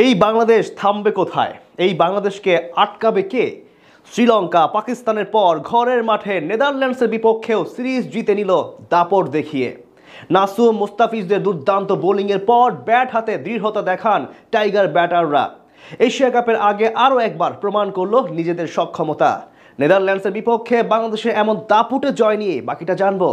এই বাংলাদেশ থামবে কোথায়? এই বাংলাদেশকে আটকাবে কে? শ্রীলঙ্কা পাকিস্তানের পর ঘরের মাঠে নেদারল্যান্ডসের বিপক্ষেও সিরিজ জিতে নিল দাপট দেখিয়ে। নাসুম মুস্তাফিজদের দুর্দান্ত বোলিংয়ের পর ব্যাট হাতে দৃঢ়তা দেখান টাইগার ব্যাটাররা। এশিয়া কাপের আগে আরও একবার প্রমাণ করলো নিজেদের সক্ষমতা। নেদারল্যান্ডসের বিপক্ষে বাংলাদেশের এমন দাপুটে জয় নিয়ে বাকিটা জানবো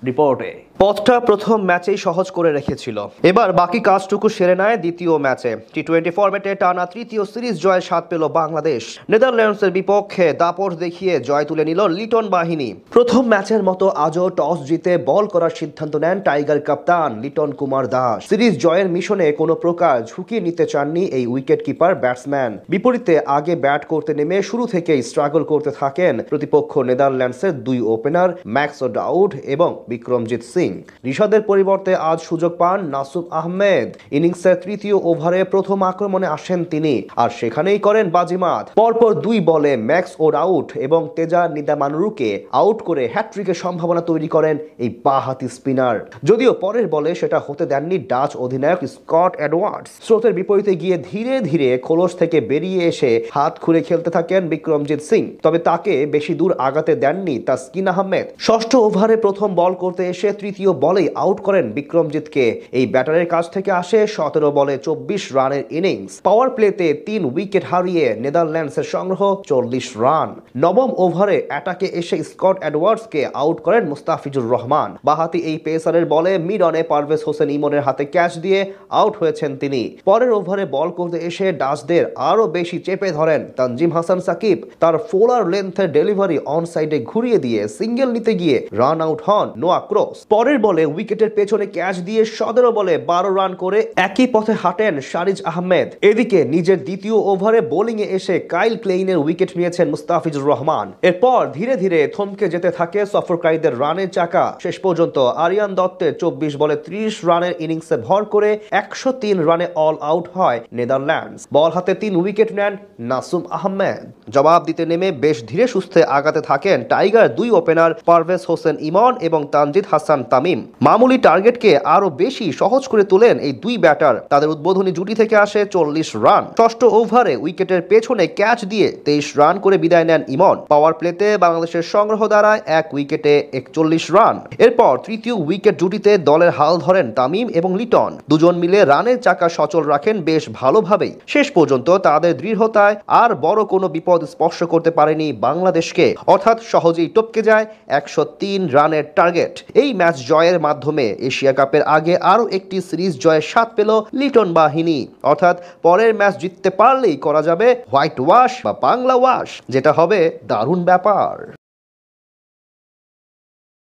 রিপোর্টে। পথটা প্রথম ম্যাচেই সহজ করে রেখেছিল, এবার বাকি কাজটুকু সেরে নেয় দ্বিতীয় ম্যাচে। টি-20 ফরম্যাটে টানা তৃতীয় সিরিজ জয়ের স্বাদ পেল বাংলাদেশ। নেদারল্যান্ডসের বিপক্ষে দাপট দেখিয়ে জয় তুলে নিল লিটন বাহিনী। প্রথম ম্যাচের মতো আজও টস জিতে বল করার সিদ্ধান্ত নেন টাইগার কাপ্তান লিটন কুমার দাস। সিরিজ জয়ের মিশনে কোনো প্রকার ঝুঁকি নিতে চাননি এই উইকেট কিপার ব্যাটসম্যান। বিপরীতে আগে ব্যাট করতে নেমে শুরু থেকেই স্ট্রাগল করতে থাকেন প্রতিপক্ষ নেদারল্যান্ডসের দুই ওপেনার ম্যাক্স ওডাউড এবং বিক্রমজিৎ সিং। ঋষাদের পরিবর্তে আজ সুযোগ পান নাসুম আহমেদ। ইনিংসের তৃতীয় ওভারে প্রথম আক্রমণে আসেন তিনি, আর সেখানেই করেন বাজিমাত। পরপর দুই বলে ম্যাক্স ওডাউড এবং তেজা নিদামানুরুকে আউট করে হ্যাট্রিকের সম্ভাবনা তৈরি করেন এই বাঁহাতি স্পিনার। যদিও পরের বলে সেটা হতে দেননি ডাচ অধিনায়ক স্কট এডওয়ার্ডস। স্রোতের বিপরীতে গিয়ে ধীরে ধীরে খোলস থেকে বেরিয়ে এসে হাত খুলে খেলতে থাকেন বিক্রমজিৎ সিং, তবে তাকে বেশি দূর আগাতে দেননি তাসকিন আহমেদ। ষষ্ঠ ওভারে প্রথম বল করতে এসে তৃতীয় বলেই আউট করেন বিক্রমজিৎকে। এই ব্যাটারের কাছ থেকে আসে 17 বলে 24 রানের ইনিংস। পাওয়ার প্লেতে 3 উইকেট হারিয়ে নেদারল্যান্ডসের সংগ্রহ 40 রান। নবম ওভারে অ্যাটাকে এসে স্কট এডওয়ার্ডসকে আউট করেন মুস্তাফিজুর রহমান। বাঁহাতি এই পেসারের বলে মিড অনে পারভেজ হোসেন ইমনের হাতে ক্যাচ দিয়ে আউট হয়েছেন তিনি। পরের ওভারে বল করতে এসে ডাচদের আরো বেশি চেপে ধরেন তানজিম হাসান সাকিব। তার ফোলার লেন্থের ডেলিভারি অন সাইডে ঘুরিয়ে দিয়ে সিঙ্গেল নিতে গিয়ে রান আউট হন নোয়া ক্রস। পরের বলে উইকেটের পেছনে ক্যাচ দিয়ে 17 বলে 12 রান করে একই পথে হাঁটেন শারিজ আহমেদ। এদিকে নিজের দ্বিতীয় ওভারে বোলিং এ এসে কাইল ক্লেইনের উইকেট নিয়েছেন মুস্তাফিজুর রহমান। এরপর ধীরে ধীরে থমকে যেতে থাকে সফরকারীদের রানের চাকা। শেষ পর্যন্ত আরিয়ান দত্তের 24 বলে 30 রানের ইনিংসে ভর করে 103 রানে অল আউট হয় নেদারল্যান্ডস। বল হাতে 3 উইকেট নেন নাসুম আহমেদ। জবাব দিতে নেমে বেশ ধীরে সুস্থে আগাতে থাকেন টাইগার দুই ওপেনার পারভেজ হোসেন ইমন এবং তানজিদ হাসান তামিম। মামুলি টার্গেটকে আরো বেশি সহজ করে তোলেন এই দুই ব্যাটার। তাদের উদ্বোধনী জুটি থেকে আসে 40 রান। ষষ্ঠ ওভারে উইকেটের পেছনে ক্যাচ দিয়ে 23 রান করে বিদায় নেন ইমন। পাওয়ার প্লেতে বাংলাদেশের সংগ্রহ দাঁড়ায় 1 উইকেটে 41 রান। এরপর তৃতীয় উইকেট জুটিতে দলের হাল ধরেন তামিম এবং লিটন। দুজন মিলে রানের চাকা সচল রাখেন বেশ ভালোভাবেই। শেষ পর্যন্ত তাদের দৃঢ়তায় আর বড় কোনো বিপদ স্পর্শ করতে পারেনি বাংলাদেশকে, অর্থাৎ সহজেই টপকে যায় 103 রানের টার্গেট। এই ম্যাচ জয়ের মাধ্যমে এশিয়া কাপের আগে আরো একটি সিরিজ জয়ের স্বাদ পেল লিটন বাহিনী। অর্থাৎ পরের ম্যাচ জিততে পারলেই করা যাবে হোয়াইট ওয়াশ বা বাংলা ওয়াশ, যেটা হবে দারুণ ব্যাপার।